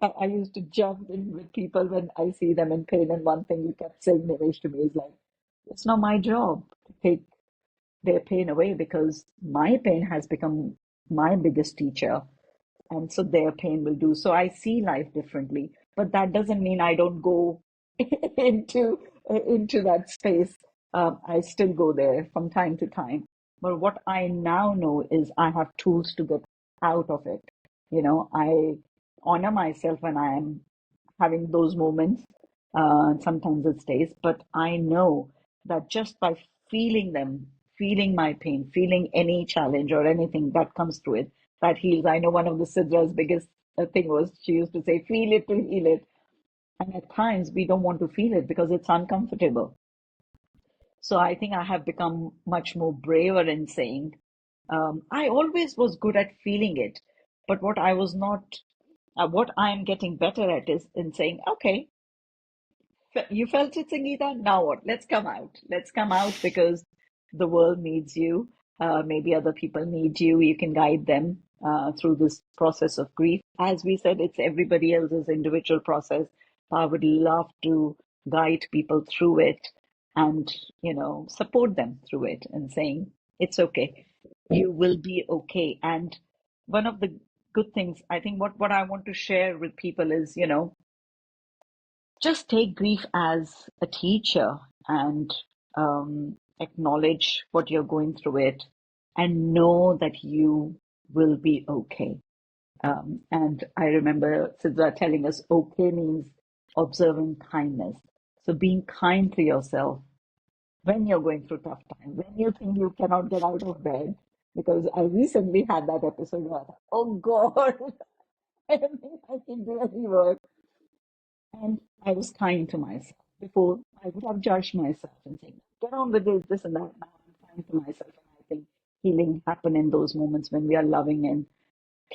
I used to jump in with people when I see them in pain. And one thing you kept saying, Nilesh, to me is like, it's not my job to take their pain away because my pain has become my biggest teacher. And so their pain will do. So I see life differently. But that doesn't mean I don't go into that space. I still go there from time to time. But what I now know is I have tools to get out of it. I honor myself when I am having those moments. Sometimes it stays, but I know that just by feeling them, feeling my pain, feeling any challenge or anything that comes through it, that heals. I know one of the Sidra's biggest thing was she used to say, feel it to heal it. And at times we don't want to feel it because it's uncomfortable. So I think I have become much more braver in saying, I always was good at feeling it, but what I was not, what I am getting better at is in saying, okay, you felt it, Sangeeta. Now what? Let's come out. Let's come out because the world needs you. Maybe other people need you. You can guide them through this process of grief. As we said, it's everybody else's individual process. I would love to guide people through it and, support them through it and saying, it's okay. You will be okay. And one of the good things, I think what I want to share with people is, just take grief as a teacher and acknowledge what you're going through it and know that you will be okay. And I remember Siddha telling us okay means observing kindness. So being kind to yourself when you're going through tough time, when you think you cannot get out of bed, because I recently had that episode where I thought, oh God, I don't think I can do any work. And I was kind to myself. Before, I would have judged myself and saying, get on with this and that. Now I'm kind to myself. And I think healing happen in those moments when we are loving and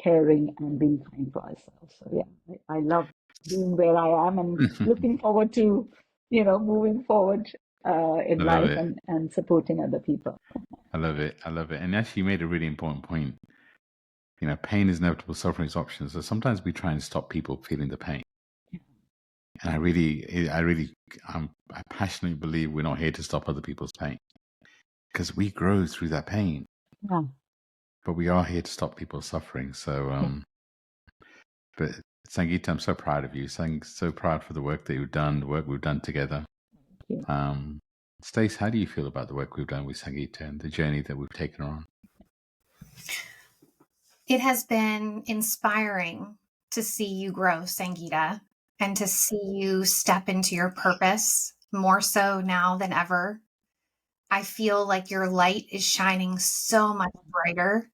caring and being kind to ourselves. So yeah, I love being where I am and looking forward to, moving forward in I love life it. and supporting other people. I love it. I love it. And actually, you made a really important point. Pain is inevitable, suffering is optional. So sometimes we try and stop people feeling the pain. And I passionately believe we're not here to stop other people's pain, because we grow through that pain, Yeah. but we are here to stop people's suffering. So, but Sangeeta, I'm so proud of you. So proud for the work that you've done, the work we've done together. Thank Stace, how do you feel about the work we've done with Sangeeta and the journey that we've taken her on? It has been inspiring to see you grow, Sangeeta, and to see you step into your purpose more so now than ever. I feel like your light is shining so much brighter,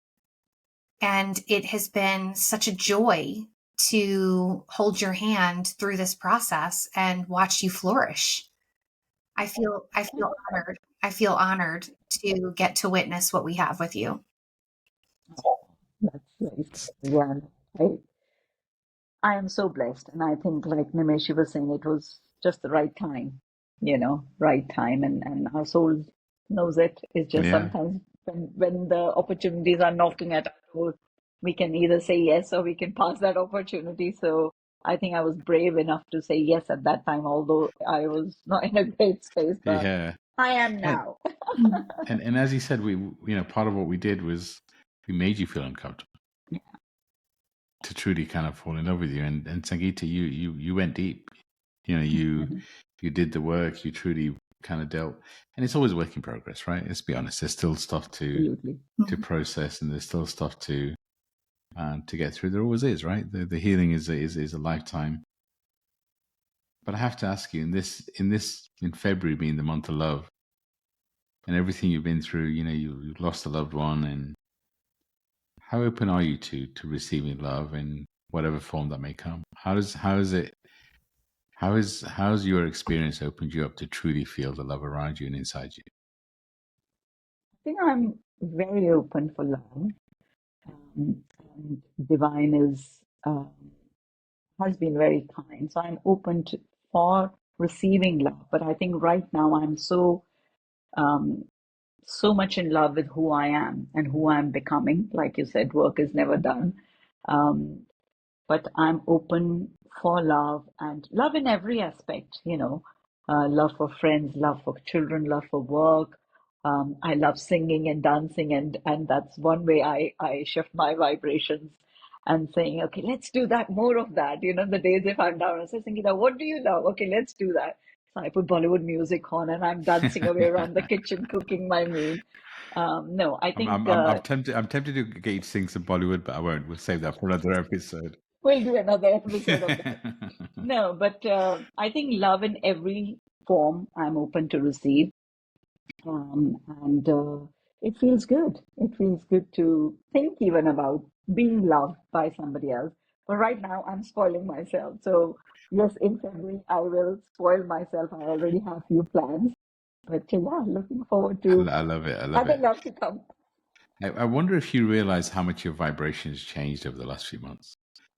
and it has been such a joy to hold your hand through this process and watch you flourish. I feel honored. I feel honored to get to witness what we have with you. That's very special. Yeah. I am so blessed. And I think, like Nimesh was saying, it was just the right time, right time. And our soul knows it. It's just Yeah, sometimes when the opportunities are knocking at our door, we can either say yes or we can pass that opportunity. So I think I was brave enough to say yes at that time, although I was not in a great space, but yeah. I am And now. and as you said, part of what we did was we made you feel uncomfortable to truly kind of fall in love with you. And Sangeeta, you went deep. You did the work. You truly kind of dealt, and it's always a work in progress, right? Let's be honest. There's still stuff to Absolutely. process, and there's still stuff to get through. There always is, right? The healing is a lifetime. But I have to ask you, in February being the month of love, and everything you've been through, you lost a loved one, and how open are you to receiving love in whatever form that may come? How's your experience opened you up to truly feel the love around you and inside you? I think I'm very open for love. And Divine has been very kind. So I'm open for receiving love. But I think right now I'm um, so much in love with who I am and who I'm becoming. Like you said, work is never done. Um, but I'm open for love and love in every aspect, love for friends, love for children, love for work. I love singing and dancing, and that's one way I shift my vibrations and saying, okay, let's do that, more of that. The days if I'm down, I say, Sangeeta, what do you love? Okay, let's do that. So I put Bollywood music on and I'm dancing away around the kitchen, cooking my meal. No, I think I'm tempted to get you to sing some Bollywood, but I won't. We'll save that for another episode. we'll do another episode of that. No, but I think love in every form I'm open to receive. And it feels good. It feels good to think even about being loved by somebody else. But right now, I'm spoiling myself. So, yes, in February, I will spoil myself. I already have few plans. But yeah, looking forward to I love it. I love other it. love to come. I wonder if you realize how much your vibration has changed over the last few months.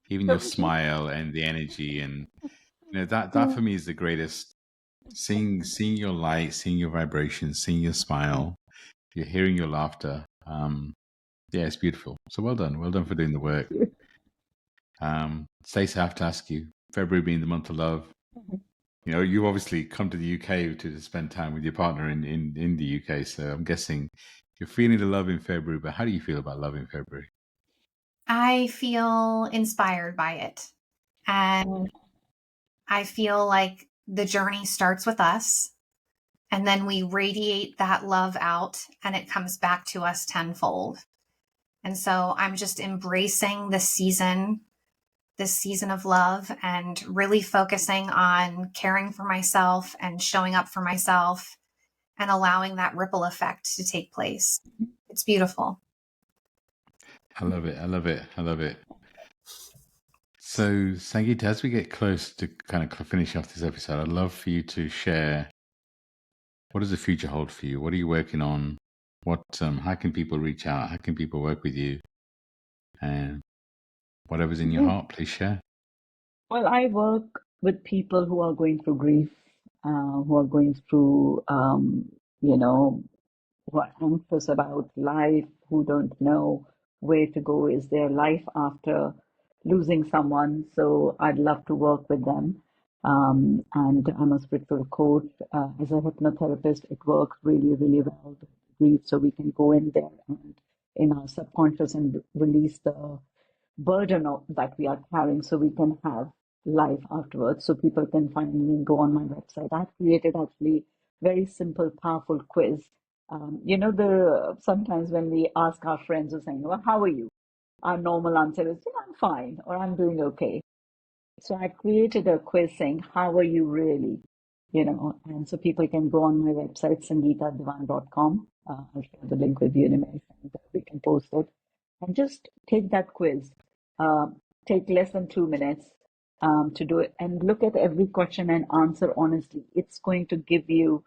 Even your smile and the energy, and that for me is the greatest. Seeing your light, seeing your vibration, seeing your smile, you're hearing your laughter. Yeah, it's beautiful. So well done for doing the work. Stacey, I have to ask you, February being the month of love, you obviously come to the UK to spend time with your partner in the UK. So I'm guessing you're feeling the love in February, but how do you feel about love in February? I feel inspired by it. And I feel like the journey starts with us, and then we radiate that love out and it comes back to us tenfold. And so I'm just embracing this season of love, and really focusing on caring for myself and showing up for myself and allowing that ripple effect to take place. It's beautiful. I love it. I love it. I love it. So, Sangeeta, as we get close to kind of finish off this episode, I'd love for you to share, what does the future hold for you? What are you working on? How can people reach out? How can people work with you? And whatever's in your Yeah. heart, please share. Well, I work with people who are going through grief, who are going through, you know, who are anxious about life, who don't know where to go. Is their life after losing someone? So I'd love to work with them. And I'm a spiritual coach. As a hypnotherapist, it works really, really well with grief. So we can go in there and in our subconscious and release the burden of that we are carrying so we can have life afterwards. So people can find me and go on my website. I've created actually very simple, powerful quiz. The sometimes when we ask our friends or saying, well, how are you? Our normal answer is, yeah, I'm fine, or I'm doing okay. So I created a quiz saying, how are you really? And so people can go on my website, sangeetadewan.com. I'll share the link with you, Nimesh, and we can post it. And just take that quiz. Uh, Take less than 2 minutes to do it and look at every question and answer honestly. It's going to give you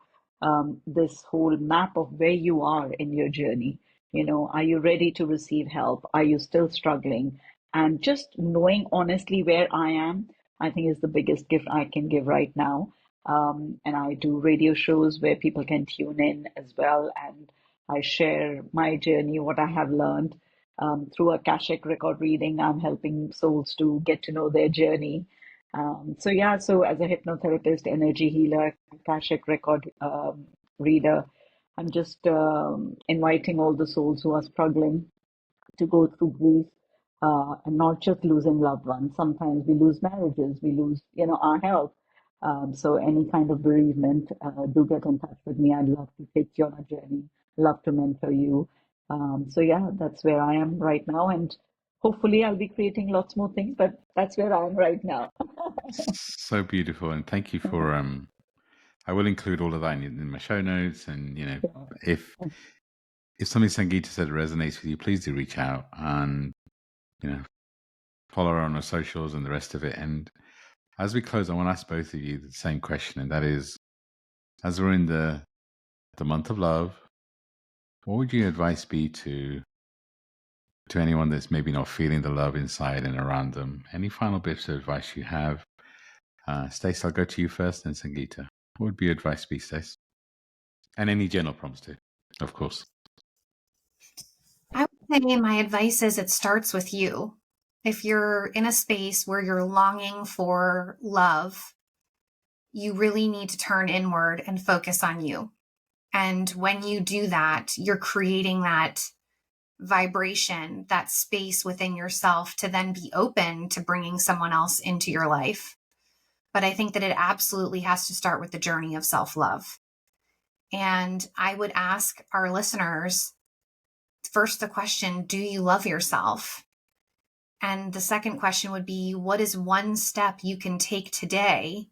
this whole map of where you are in your journey. Are you ready to receive help? Are you still struggling? And just knowing honestly where I am, I think is the biggest gift I can give right now. And I do radio shows where people can tune in as well. And I share my journey, what I have learned. Through Akashic record reading, I'm helping souls to get to know their journey. So as a hypnotherapist, energy healer, Akashic record reader, I'm just inviting all the souls who are struggling to go through grief and not just losing loved ones. Sometimes we lose marriages, we lose, our health. So any kind of bereavement, do get in touch with me. I'd love to take you on a journey, love to mentor you. So yeah, that's where I am right now. And hopefully I'll be creating lots more things, but that's where I am right now. So beautiful, and thank you for. I will include all of that in my show notes, and if something Sangeeta said resonates with you, please do reach out and follow her on her socials and the rest of it. And as we close, I want to ask both of you the same question, and that is, as we're in the month of love, what would your advice be to anyone that's maybe not feeling the love inside and around them? Any final bits of advice you have? Stacey, I'll go to you first, and Sangeeta. What would be your advice be, Stacey? And any general prompts too, of course. I would say my advice is it starts with you. If you're in a space where you're longing for love, you really need to turn inward and focus on you. And when you do that, you're creating that vibration, that space within yourself to then be open to bringing someone else into your life. But I think that it absolutely has to start with the journey of self-love. And I would ask our listeners first the question, do you love yourself? And the second question would be, what is one step you can take today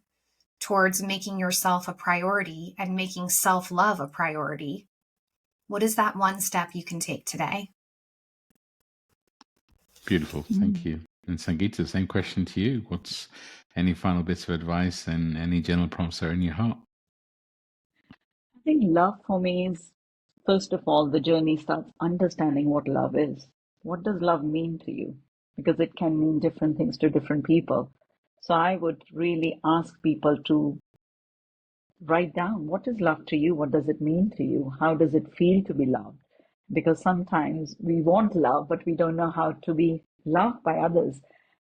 towards making yourself a priority and making self-love a priority? What is that one step you can take today? Beautiful. Thank you. And Sangeeta, same question to you. What's any final bits of advice and any general prompts that are in your heart? I think love for me is, first of all, the journey starts understanding what love is. What does love mean to you? Because it can mean different things to different people. So I would really ask people to write down, what is love to you? What does it mean to you? How does it feel to be loved? Because sometimes we want love, but we don't know how to be loved by others,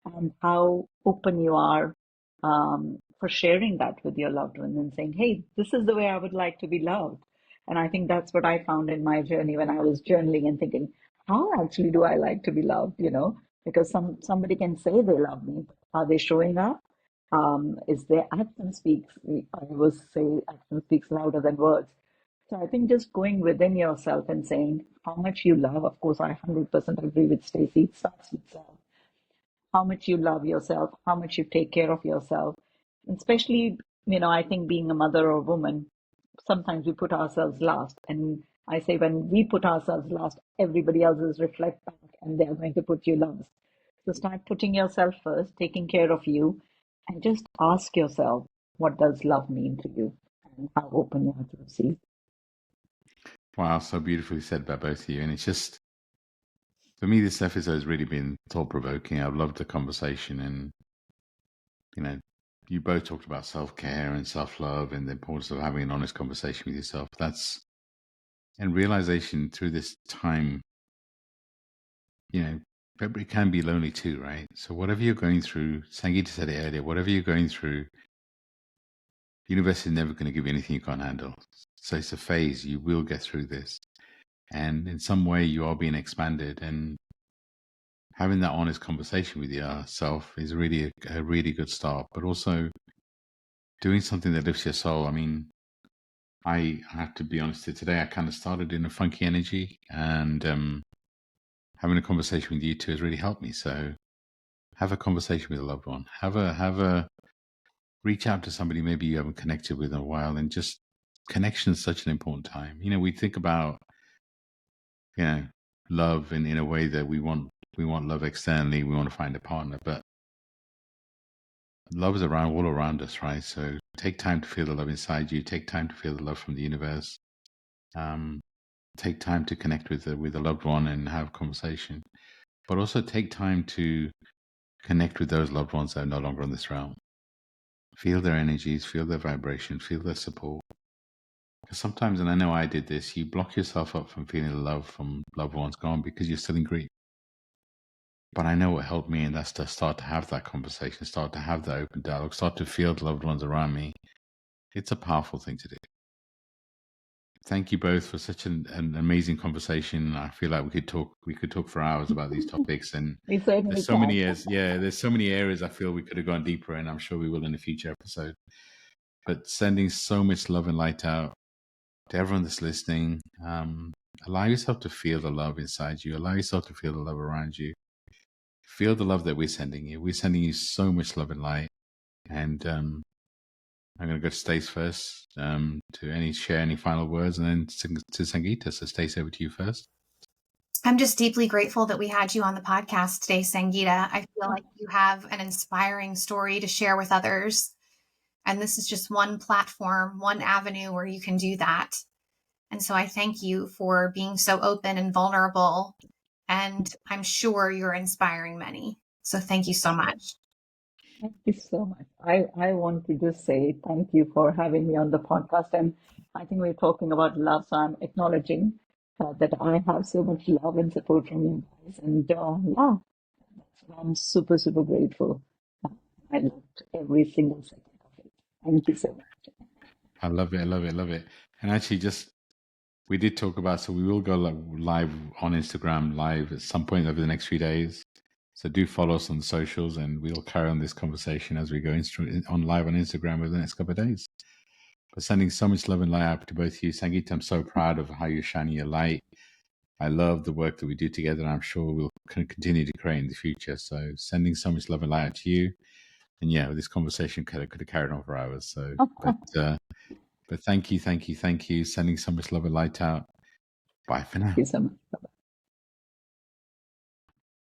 and how open you are for sharing that with your loved ones and saying, hey, this is the way I would like to be loved. And I think that's what I found in my journey when I was journaling and thinking, how actually do I like to be loved? Because somebody can say they love me, but are they showing up? Is their action speaks, I always say action speaks louder than words. So I think just going within yourself and saying how much you love, of course, I 100% agree with Stacey, it starts with self. How much you love yourself, how much you take care of yourself. And especially, I think being a mother or a woman, sometimes we put ourselves last. And I say when we put ourselves last, everybody else is reflect back and they're going to put you last. So start putting yourself first, taking care of you, and just ask yourself, what does love mean to you? And how open you are to receive. Wow, so beautifully said by both of you. And it's just, for me, this episode has really been thought-provoking. I've loved the conversation. And, you both talked about self-care and self-love and the importance of having an honest conversation with yourself. And realization through this time, it can be lonely too, right? So whatever you're going through, Sangeeta said it earlier, whatever you're going through, The universe is never going to give you anything you can't handle. So it's a phase. You will get through this. And in some way, you are being expanded. And having that honest conversation with yourself is really a really good start. But also doing something that lifts your soul. I mean, I have to be honest here today. I kind of started in a funky energy, and having a conversation with you two has really helped me. So have a conversation with a loved one. Have a reach out to somebody maybe you haven't connected with in a while, and just connection is such an important time. You know, we think about love in a way that we want love externally. We want to find a partner, but love is all around us, right? So take time to feel the love inside you. Take time to feel the love from the universe. Take time to connect with a loved one and have a conversation, but also take time to connect with those loved ones that are no longer on this realm. Feel their energies, feel their vibration, feel their support. Because sometimes, and I know I did this, you block yourself up from feeling the love from loved ones gone because you're still in grief. But I know what helped me, and that's to start to have that conversation, start to have that open dialogue, start to feel the loved ones around me. It's a powerful thing to do. Thank you both for such an amazing conversation. I feel like we could talk for hours about these topics, and there's so many areas. Yeah, there's so many areas I feel we could have gone deeper in. I'm sure we will in a future episode. But sending so much love and light out to everyone that's listening. Allow yourself to feel the love inside you. Allow yourself to feel the love around you. Feel the love that we're sending you. We're sending you so much love and light. And I'm going to go to Stace first to share any final words, and then to Sangeeta. So Stace, over to you first. I'm just deeply grateful that we had you on the podcast today, Sangeeta. I feel like you have an inspiring story to share with others. And this is just one platform, one avenue where you can do that. And so I thank you for being so open and vulnerable. And I'm sure you're inspiring many. So thank you so much. Thank you so much. I want to just say thank you for having me on the podcast. And I think we're talking about love, so I'm acknowledging that I have so much love and support from you guys. And yeah, I'm super, super grateful. I loved every single second of it. Thank you so much. I love it. I love it. I love it. And actually, we did talk about, so we will go live on Instagram live at some point over the next few days. So do follow us on the socials, and we'll carry on this conversation as we go on live on Instagram over the next couple of days. But sending so much love and light out to both of you. Sangeeta, I'm so proud of how you're shining your light. I love the work that we do together, and I'm sure we'll continue to create in the future. So sending so much love and light out to you. And yeah, this conversation could have carried on for hours. So, but thank you. Sending so much love and light out. Bye for now. Thank you so much. Bye-bye.